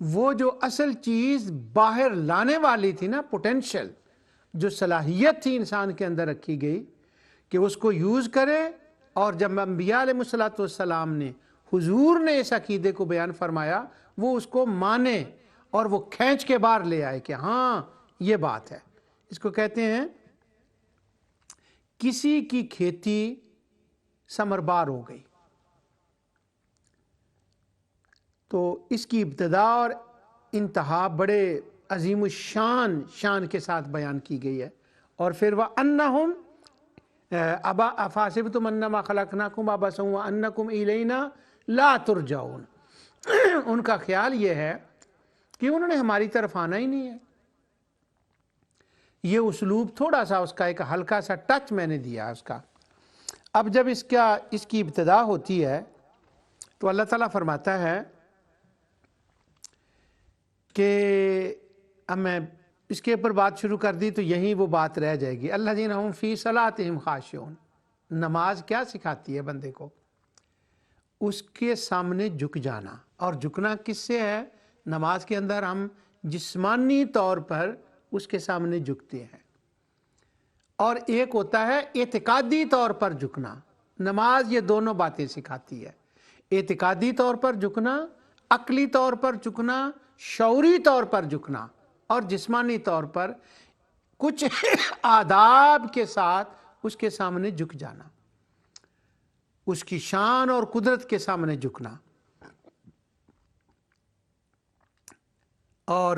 وہ جو اصل چیز باہر لانے والی تھی نا، پوٹینشل، جو صلاحیت تھی انسان کے اندر رکھی گئی کہ اس کو یوز کرے، اور جب انبیاء علیہ الصلوۃ والسلام نے، حضور نے اس عقیدے کو بیان فرمایا، وہ اس کو مانے اور وہ کھینچ کے باہر لے آئے کہ ہاں یہ بات ہے۔ اس کو کہتے ہیں کسی کی کھیتی ثمربار ہو گئی تو اس کی ابتدا اور انتہا بڑے عظیم الشان شان کے ساتھ بیان کی گئی ہے۔ اور پھر وَأَنَّهُمْ أَفَحَسِبْتُمْ أَنَّمَا خَلَقْنَاكُمْ عَبَثًا وَأَنَّكُمْ إِلَيْنَا لَا تُرْجَعُونَ، ان کا خیال یہ ہے کہ انہوں نے ہماری طرف آنا ہی نہیں ہے۔ یہ اسلوب تھوڑا سا اس کا ایک ہلکا سا ٹچ میں نے دیا اس کا۔ اب جب اس کی ابتدا ہوتی ہے تو اللہ تعالیٰ فرماتا ہے کہ اب میں اس کے اوپر بات شروع کر دی تو یہیں وہ بات رہ جائے گی۔ الذین هم فی صلاتہم خاشعون، نماز کیا سکھاتی ہے بندے کو؟ اس کے سامنے جھک جانا، اور جھکنا کس سے ہے؟ نماز کے اندر ہم جسمانی طور پر اس کے سامنے جھکتے ہیں، اور ایک ہوتا ہے اعتقادی طور پر جھکنا۔ نماز یہ دونوں باتیں سکھاتی ہے، اعتقادی طور پر جھکنا، عقلی طور پر جھکنا، شعوری طور پر جھکنا، اور جسمانی طور پر کچھ آداب کے ساتھ اس کے سامنے جھک جانا، اس کی شان اور قدرت کے سامنے جھکنا۔ اور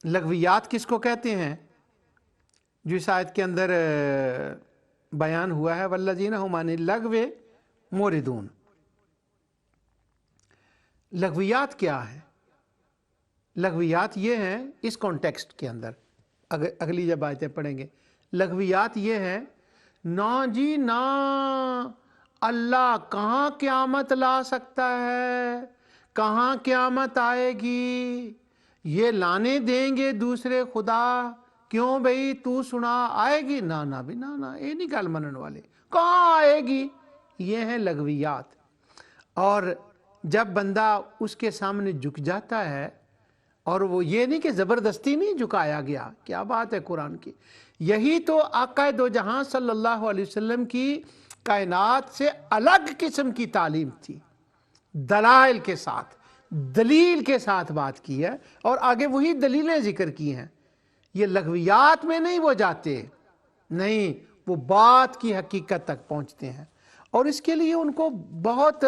لغویات کس کو کہتے ہیں؟ جو اس آیت کے اندر بیان ہوا ہے والذین هم عن اللغو معرضون۔ لغویات کیا ہے؟ لغویات یہ ہیں اس کانٹیکسٹ کے اندر، اگلی جب آیتیں پڑھیں گے، لغویات یہ ہیں نا جی نا، اللہ کہاں قیامت لا سکتا ہے، کہاں قیامت آئے گی، یہ لانے دیں گے دوسرے خدا، کیوں بھئی تو سنا آئے گی، نا بھی نا یہ نہیں گل منن والے، کہاں آئے گی، یہ ہیں لغویات۔ اور جب بندہ اس کے سامنے جھک جاتا ہے، اور وہ یہ نہیں کہ زبردستی نہیں جھکایا گیا، کیا بات ہے قرآن کی، یہی تو آقا دو جہاں صلی اللہ علیہ وسلم کی کائنات سے الگ قسم کی تعلیم تھی، دلائل کے ساتھ، دلیل کے ساتھ بات کی ہے، اور آگے وہی دلیلیں ذکر کی ہیں۔ یہ لغویات میں نہیں وہ جاتے، نہیں، وہ بات کی حقیقت تک پہنچتے ہیں، اور اس کے لیے ان کو بہت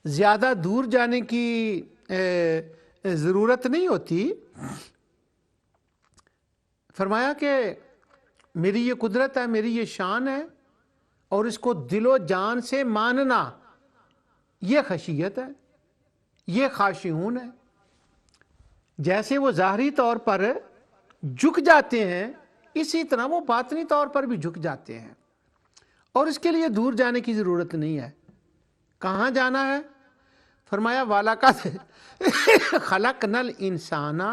زیادہ دور جانے کی ضرورت نہیں ہوتی۔ فرمایا کہ میری یہ قدرت ہے، میری یہ شان ہے، اور اس کو دل و جان سے ماننا، یہ خشیت ہے، یہ خاشعون ہے۔ جیسے وہ ظاہری طور پر جھک جاتے ہیں، اسی طرح وہ باطنی طور پر بھی جھک جاتے ہیں، اور اس کے لیے دور جانے کی ضرورت نہیں ہے۔ کہاں جانا ہے؟ فرمایا وَلَقَدْ خَلَقْنَا الْإِنسَانَ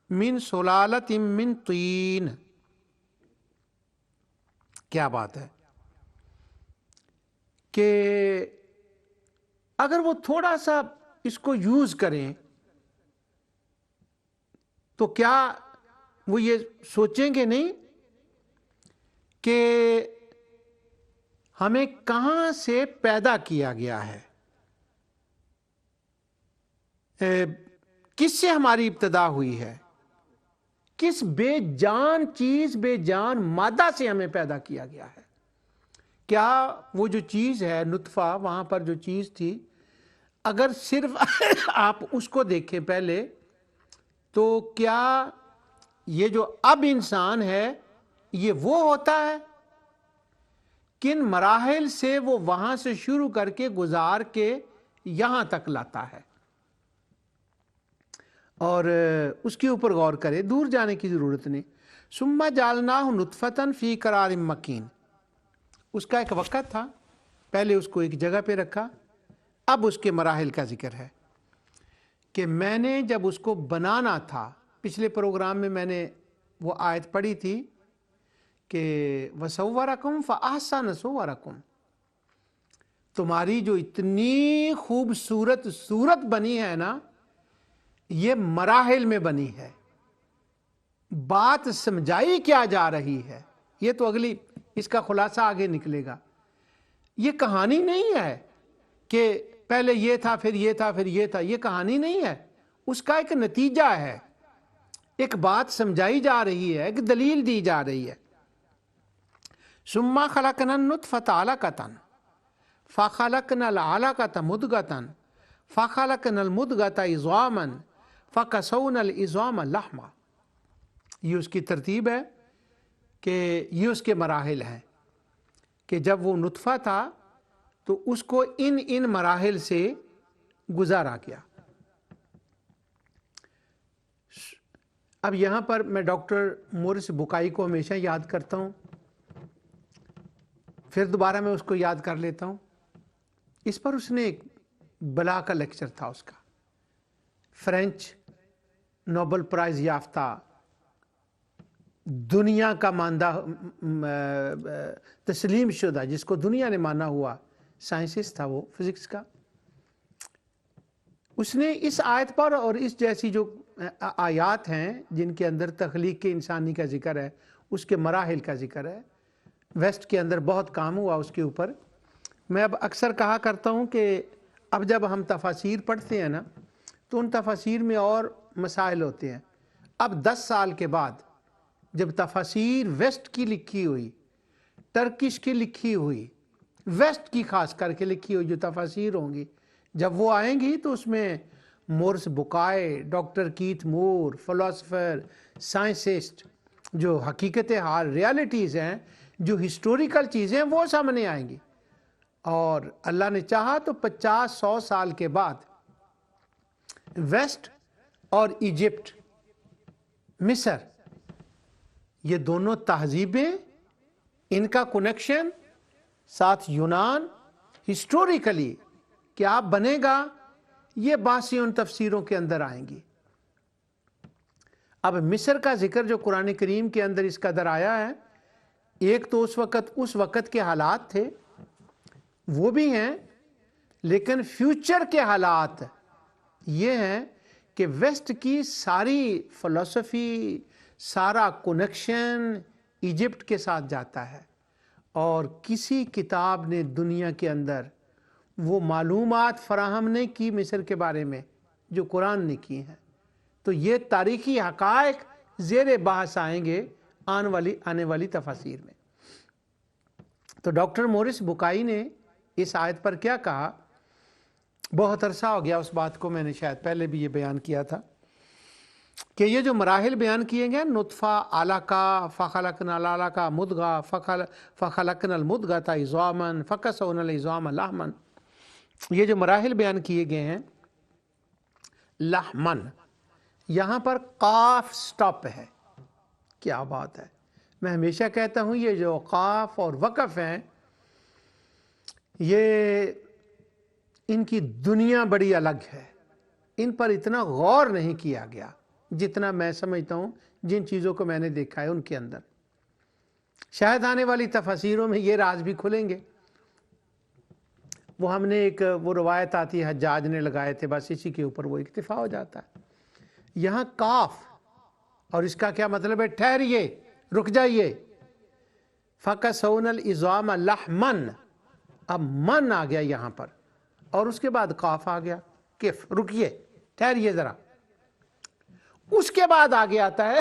مِنْ سُلَالَةٍ مِّن طِينٍ۔ کیا بات ہے کہ اگر وہ تھوڑا سا اس کو یوز کریں تو کیا وہ یہ سوچیں گے نہیں کہ ہمیں کہاں سے پیدا کیا گیا ہے، کس سے ہماری ابتدا ہوئی ہے، کس بے جان چیز، بے جان مادہ سے ہمیں پیدا کیا گیا ہے۔ کیا وہ جو چیز ہے نطفہ، وہاں پر جو چیز تھی، اگر صرف آپ اس کو دیکھیں پہلے، تو کیا یہ جو اب انسان ہے یہ وہ ہوتا ہے؟ کن مراحل سے وہ وہاں سے شروع کر کے گزار کے یہاں تک لاتا ہے، اور اس کے اوپر غور کرے، دور جانے کی ضرورت نہیں۔ ثم جعلناہ نطفۃ فی قرار مکین، اس کا ایک وقت تھا، پہلے اس کو ایک جگہ پہ رکھا، اب اس کے مراحل کا ذکر ہے کہ میں نے جب اس کو بنانا تھا، پچھلے پروگرام میں میں نے وہ آیت پڑھی تھی کہ وَصَوَّرَكُمْ فَأَحْسَنَ صُوَرَكُمْ، تمہاری جو اتنی خوبصورت صورت بنی ہے نا، یہ مراحل میں بنی ہے. بات سمجھائی کیا جا رہی ہے، یہ تو اگلی اس کا خلاصہ آگے نکلے گا. یہ کہانی نہیں ہے کہ پہلے یہ تھا پھر یہ تھا پھر یہ تھا. یہ کہانی نہیں ہے، اس کا ایک نتیجہ ہے. ایک بات سمجھائی جا رہی ہے، ایک دلیل دی جا رہی ہے. ثم خلقنا النطفة علقة فخلقنا العلقة مضغة فخلقنا المضغة عظاما فكسونا العظام لحما. یہ اس کی ترتیب ہے کہ یہ اس کے مراحل ہیں کہ جب وہ نطفہ تھا تو اس کو ان مراحل سے گزارا گیا. اب یہاں پر میں ڈاکٹر مورس بکائی کو ہمیشہ یاد کرتا ہوں، پھر دوبارہ میں اس کو یاد کر لیتا ہوں. اس پر اس نے ایک بلا کا لیکچر تھا اس کا. فرینچ نوبل پرائز یافتہ، دنیا کا ماندہ تسلیم شدہ، جس کو دنیا نے مانا ہوا سائنسسٹ تھا وہ، فزکس کا. اس نے اس آیت پر اور اس جیسی جو آیات ہیں جن کے اندر تخلیق کے انسانی کا ذکر ہے، اس کے مراحل کا ذکر ہے، ویسٹ کے اندر بہت کام ہوا اس کے اوپر. میں اب اکثر کہا کرتا ہوں کہ اب جب ہم تفاسیر پڑھتے ہیں نا تو ان تفاسیر میں اور مسائل ہوتے ہیں. اب 10 سال کے بعد جب تفاسیر ویسٹ کی لکھی ہوئی، ٹرکش کی لکھی ہوئی، ویسٹ کی خاص کر کے لکھی ہوئی جو تفاسیر ہوں گی، جب وہ آئیں گی تو اس میں مورس بکائے، ڈاکٹر کیتھ مور، فلاسفر، سائنسسٹ، جو حقیقت حال ریالٹیز ہیں، جو ہسٹوریکل چیزیں ہیں، وہ سامنے آئیں گی. اور اللہ نے چاہا تو 50-100 سال کے بعد ویسٹ اور ایجپٹ، مصر، یہ دونوں تہذیبیں، ان کا کنیکشن ساتھ یونان، ہسٹوریکلی کیا بنے گا، یہ باتیں ان تفسیروں کے اندر آئیں گی. اب مصر کا ذکر جو قرآن کریم کے اندر اس قدر آیا ہے، ایک تو اس وقت کے حالات تھے، وہ بھی ہیں، لیکن فیوچر کے حالات یہ ہیں کہ ویسٹ کی ساری فلسفی، سارا کنیکشن ایجپٹ کے ساتھ جاتا ہے. اور کسی کتاب نے دنیا کے اندر وہ معلومات فراہم نہیں کی مصر کے بارے میں جو قرآن نے کی ہیں. تو یہ تاریخی حقائق زیر بحث آئیں گے آنے والی تفاسیر میں. تو ڈاکٹر مورس بکائی نے اس آیت پر کیا کہا؟ بہت عرصہ ہو گیا اس بات کو، میں نے شاید پہلے بھی یہ بیان کیا تھا کہ یہ جو مراحل بیان کیے گئے، نطفہ، علقہ، فخلقنا العلقہ مضغہ، فخلقنا المضغۃ عظاما فکسونا العظام لحما، یہ جو مراحل بیان کیے گئے ہیں، لحمن، یہاں پر قاف سٹاپ ہے. کیا بات ہے! میں ہمیشہ کہتا ہوں یہ جو قاف اور وقف ہیں، یہ ان کی دنیا بڑی الگ ہے. ان پر اتنا غور نہیں کیا گیا جتنا میں سمجھتا ہوں جن چیزوں کو میں نے دیکھا ہے ان کے اندر. شاید آنے والی تفاسیروں میں یہ راز بھی کھلیں گے. وہ ہم نے وہ روایت آتی ہے حجاج نے لگائے تھے، بس اسی کے اوپر وہ اکتفا ہو جاتا ہے. یہاں کاف، اور اس کا کیا مطلب ہے؟ ٹھہریے، رک جائیے. فَكَسَوْنَا الْعِظَامَ لَحْمًا، اب من آ گیا یہاں پر، اور اس کے بعد قاف آ گیا. کف، رکیے، ٹھہریے ذرا. اس کے بعد آگے آتا ہے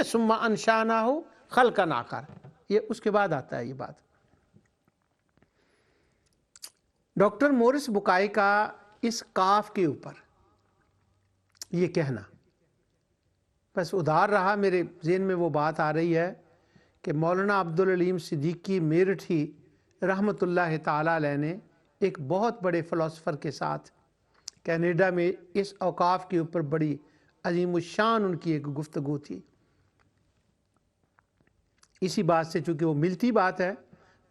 ثُمَّ أَنشَأْنَاهُ خَلْقًا آخَرَ، یہ اس کے بعد آتا ہے یہ بات. ڈاکٹر مورس بکائی کا اس قاف کے اوپر یہ کہنا بس ادھار رہا. میرے ذہن میں وہ بات آ رہی ہے کہ مولانا عبدالعلیم صدیقی میرٹھی رحمۃ اللہ تعالی علیہ نے ایک بہت بڑے فلسفر کے ساتھ کینیڈا میں اس اوقاف کے اوپر بڑی عظیم الشان ان کی ایک گفتگو تھی. اسی بات سے چونکہ وہ ملتی بات ہے،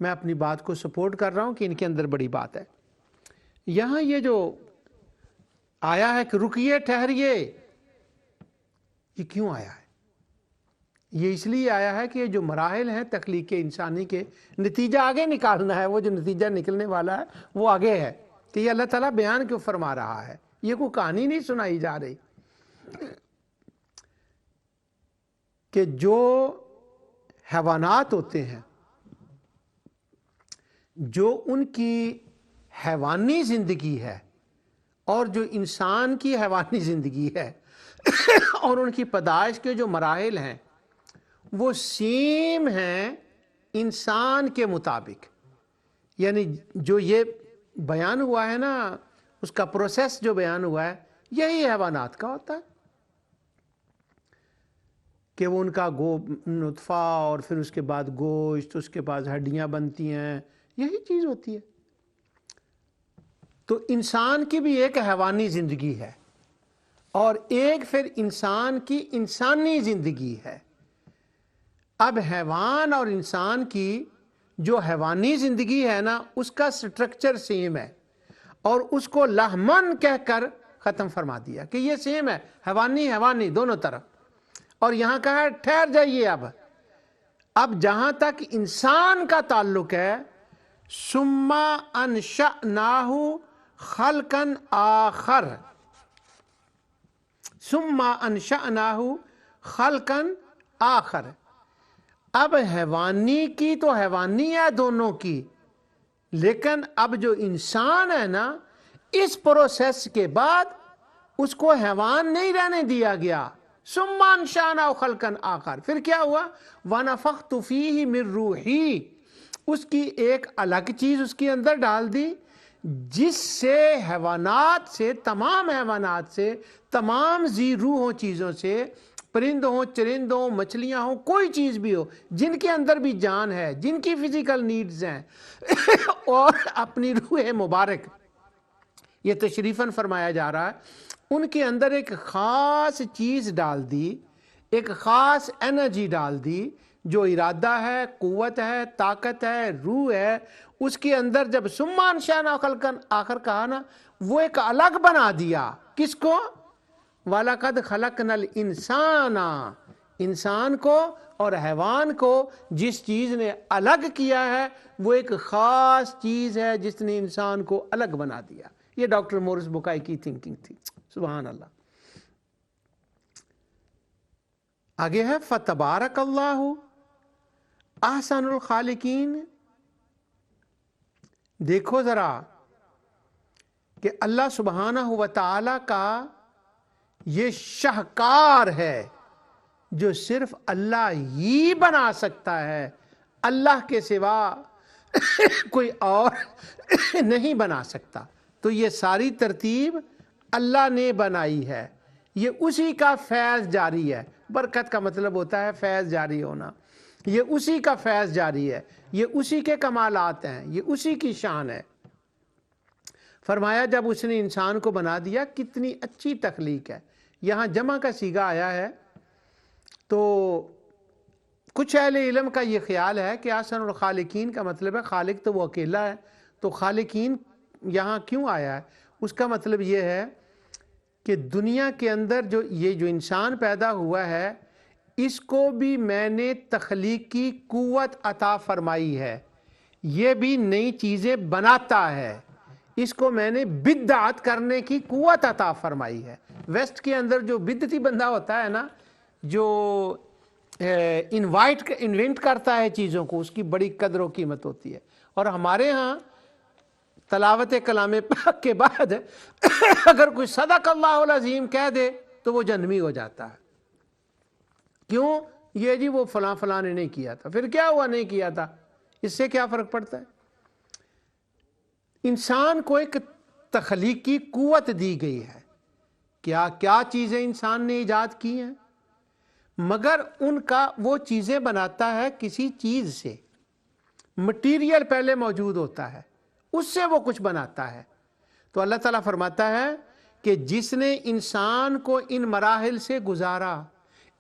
میں اپنی بات کو سپورٹ کر رہا ہوں کہ ان کے اندر بڑی بات ہے. یہاں یہ جو آیا ہے کہ رکیے، ٹھہریے، یہ کیوں آیا ہے؟ یہ اس لیے آیا ہے کہ یہ جو مراحل ہیں تخلیق انسانی کے، نتیجہ آگے نکالنا ہے، وہ جو نتیجہ نکلنے والا ہے وہ آگے ہے، کہ یہ اللہ تعالیٰ بیان کیوں فرما رہا ہے، یہ کوئی کہانی نہیں سنائی جا رہی، کہ جو حیوانات ہوتے ہیں، جو ان کی حیوانی زندگی ہے اور جو انسان کی حیوانی زندگی ہے اور ان کی پیدائش کے جو مراحل ہیں وہ سیم ہیں انسان کے مطابق، یعنی جو یہ بیان ہوا ہے نا، اس کا پروسیس جو بیان ہوا ہے یہی حیوانات کا ہوتا ہے، کہ وہ ان کا نطفہ اور پھر اس کے بعد گوشت، اس کے بعد ہڈیاں بنتی ہیں، یہی چیز ہوتی ہے۔ تو انسان کی بھی ایک حیوانی زندگی ہے اور ایک پھر انسان کی انسانی زندگی ہے۔ اب حیوان اور انسان کی جو حیوانی زندگی ہے نا، اس کا سٹرکچر سیم ہے، اور اس کو لحمن کہہ کر ختم فرما دیا کہ یہ سیم ہے، حیوانی دونوں طرف۔ اور یہاں کہا ہے ٹھہر جائیے، اب جہاں تک انسان کا تعلق ہے، ثم انشأناہ خلقا آخر، ثم انشأناہ خلقا آخر۔ اب حیوانی کی تو حیوانی ہے دونوں کی، لیکن اب جو انسان ہے نا، اس پروسیس کے بعد اس کو حیوان نہیں رہنے دیا گیا، ثم انشأناہ خلقا آخر۔ پھر کیا ہوا؟ وَنَفَخْتُ فِيهِ مِن رُوحِي، اس کی ایک الگ چیز اس کے اندر ڈال دی، جس سے حیوانات سے، تمام حیوانات سے، تمام ذی روح ہوں چیزوں سے، پرند ہوں، چرند ہوں، مچھلیاں ہوں، کوئی چیز بھی ہو جن کے اندر بھی جان ہے، جن کی فزیکل نیڈز ہیں اور اپنی روح مبارک، یہ تشریفاً فرمایا جا رہا ہے، ان کے اندر ایک خاص چیز ڈال دی، ایک خاص انرجی ڈال دی، جو ارادہ ہے، قوت ہے، طاقت ہے، روح ہے، اس کے اندر جب ثم انشأناہ خلقا آخر کہا نا، وہ ایک الگ بنا دیا۔ کس کو؟ وَلَقَدْ خَلَقْنَا الْإِنسَانَ، انسان کو اور حیوان کو جس چیز نے الگ کیا ہے وہ ایک خاص چیز ہے جس نے انسان کو الگ بنا دیا۔ یہ ڈاکٹر مورس بکائی کی تھنکنگ تھی، سبحان اللہ۔ آگے ہے فَتَبَارَكَ اللَّهُ أَحْسَنُ الْخَالِقِينَ۔ دیکھو ذرا کہ اللہ سبحانہ و تعالی کا یہ شاہکار ہے جو صرف اللہ ہی بنا سکتا ہے، اللہ کے سوا کوئی اور نہیں بنا سکتا۔ تو یہ ساری ترتیب اللہ نے بنائی ہے، یہ اسی کا فیض جاری ہے۔ برکت کا مطلب ہوتا ہے فیض جاری ہونا، یہ اسی کا فیض جاری ہے، یہ اسی کے کمالات ہیں، یہ اسی کی شان ہے۔ فرمایا جب اس نے انسان کو بنا دیا، کتنی اچھی تخلیق ہے۔ یہاں جمع کا صیغہ آیا ہے، تو کچھ اہل علم کا یہ خیال ہے کہ احسن الخالقین کا مطلب ہے خالق تو وہ اکیلا ہے، تو خالقین یہاں کیوں آیا ہے؟ اس کا مطلب یہ ہے کہ دنیا کے اندر یہ جو انسان پیدا ہوا ہے، اس کو بھی میں نے تخلیق کی قوت عطا فرمائی ہے، یہ بھی نئی چیزیں بناتا ہے، اس کو میں نے بدعت کرنے کی قوت عطا فرمائی ہے۔ ویسٹ کے اندر جو بدعتی بندہ ہوتا ہے نا، جو انوینٹ کرتا ہے چیزوں کو، اس کی بڑی قدر و قیمت ہوتی ہے، اور ہمارے ہاں تلاوت کلام پاک کے بعد اگر کوئی صدق اللہ العظیم کہہ دے تو وہ جہنمی ہو جاتا ہے۔ کیوں؟ یہ جی وہ فلاں فلاں نے نہیں کیا تھا۔ پھر کیا ہوا نہیں کیا تھا؟ اس سے کیا فرق پڑتا ہے؟ انسان کو ایک تخلیقی قوت دی گئی ہے، کیا کیا چیزیں انسان نے ایجاد کی ہیں، مگر ان کا وہ چیزیں بناتا ہے کسی چیز سے، مٹیریل پہلے موجود ہوتا ہے، اس سے وہ کچھ بناتا ہے۔ تو اللہ تعالیٰ فرماتا ہے کہ جس نے انسان کو ان مراحل سے گزارا،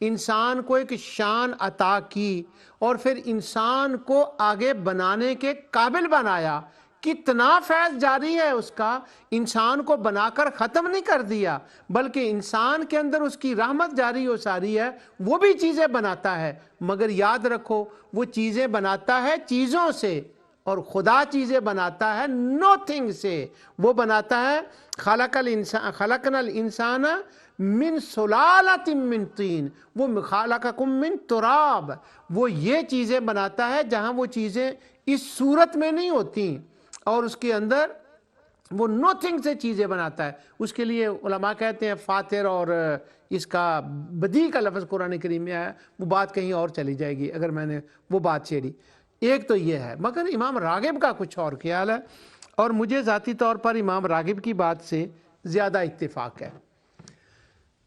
انسان کو ایک شان عطا کی اور پھر انسان کو آگے بنانے کے قابل بنایا کتنا فیض جاری ہے اس کا، انسان کو بنا کر ختم نہیں کر دیا، بلکہ انسان کے اندر اس کی رحمت جاری و ساری ہے، وہ بھی چیزیں بناتا ہے۔ مگر یاد رکھو وہ چیزیں بناتا ہے چیزوں سے، اور خدا چیزیں بناتا ہے نوتھنگ سے۔ وہ بناتا ہے خلقنا الانسان من سلالۃ من طین، وہ خلقکم من تراب، وہ یہ چیزیں بناتا ہے جہاں وہ چیزیں اس صورت میں نہیں ہوتی، اور اس کے اندر وہ نوتھنگ سے چیزیں بناتا ہے۔ اس کے لیے علماء کہتے ہیں فاتر اور اس کا بدیع کا لفظ قرآن کریم میں آیا، وہ بات کہیں اور چلی جائے گی اگر میں نے وہ بات چھیڑی۔ ایک تو یہ ہے، مگر امام راغب کا کچھ اور خیال ہے، اور مجھے ذاتی طور پر امام راغب کی بات سے زیادہ اتفاق ہے۔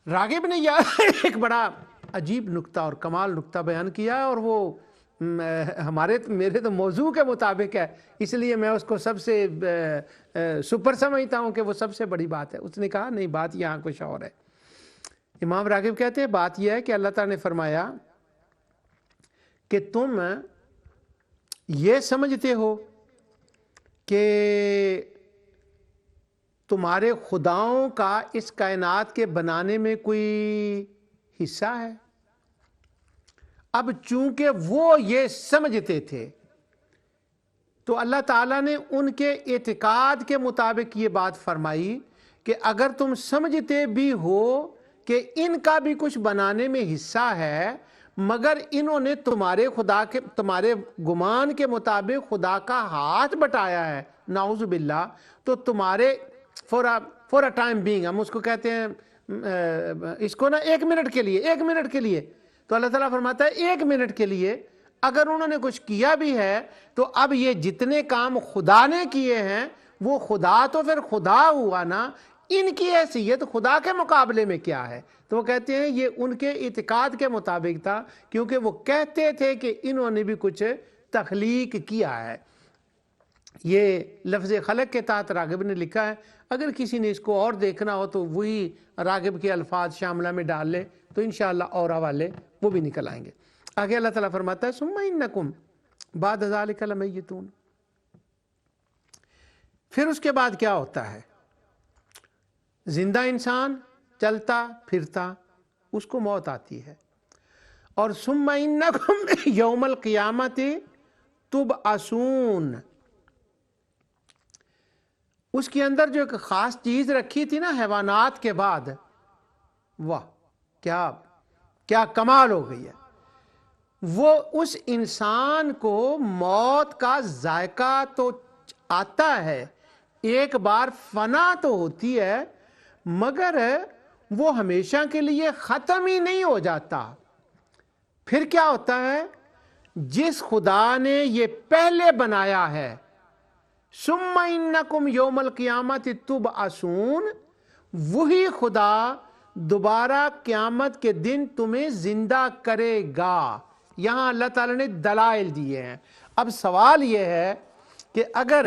راغب نے یہ ایک بڑا عجیب نکتہ اور کمال نکتہ بیان کیا ہے، اور وہ میرے تو موضوع کے مطابق ہے، اس لیے میں اس کو سب سے سپر سمجھتا ہوں کہ وہ سب سے بڑی بات ہے۔ اس نے کہا نہیں، بات یہاں کچھ اور ہے۔ امام راغب کہتے ہیں بات یہ ہے کہ اللہ تعالیٰ نے فرمایا کہ تم یہ سمجھتے ہو کہ تمہارے خداؤں کا اس کائنات کے بنانے میں کوئی حصہ ہے۔ اب چونکہ وہ یہ سمجھتے تھے تو اللہ تعالیٰ نے ان کے اعتقاد کے مطابق یہ بات فرمائی کہ اگر تم سمجھتے بھی ہو کہ ان کا بھی کچھ بنانے میں حصہ ہے، مگر انہوں نے تمہارے گمان کے مطابق خدا کا ہاتھ بٹایا ہے، نعوذ باللہ، تو تمہارے فور ٹائم بینگ، ہم اس کو کہتے ہیں اس کو نا ایک منٹ کے لیے، تو اللہ تعالیٰ فرماتا ہے ایک منٹ کے لیے اگر انہوں نے کچھ کیا بھی ہے تو اب یہ جتنے کام خدا نے کیے ہیں وہ خدا تو پھر خدا ہوا نا، ان کی حیثیت خدا کے مقابلے میں کیا ہے؟ تو وہ کہتے ہیں یہ ان کے اعتقاد کے مطابق تھا، کیونکہ وہ کہتے تھے کہ انہوں نے بھی کچھ تخلیق کیا ہے۔ یہ لفظ خلق کے تحت راغب نے لکھا ہے، اگر کسی نے اس کو اور دیکھنا ہو تو وہی راغب کے الفاظ شاملہ میں ڈال لے تو انشاءاللہ اور حوالے وہ بھی نکل آئیں گے۔ آگے اللہ تعالیٰ فرماتا ہے ثم انکم بعد ذلک لمیتون، پھر اس کے بعد کیا ہوتا ہے؟ زندہ انسان چلتا پھرتا، اس کو موت آتی ہے، اور ثم انکم یوم القیامت تبعثون، اس کے اندر جو ایک خاص چیز رکھی تھی نا حیوانات کے بعد، واہ کیا کمال ہو گئی ہے، وہ اس انسان کو موت کا ذائقہ تو آتا ہے، ایک بار فنا تو ہوتی ہے، مگر وہ ہمیشہ کے لیے ختم ہی نہیں ہو جاتا۔ پھر کیا ہوتا ہے؟ جس خدا نے یہ پہلے بنایا ہے، ثم انکم یوم القیامت تبعثون، وہی خدا دوبارہ قیامت کے دن تمہیں زندہ کرے گا۔ یہاں اللہ تعالیٰ نے دلائل دیے ہیں۔ اب سوال یہ ہے کہ اگر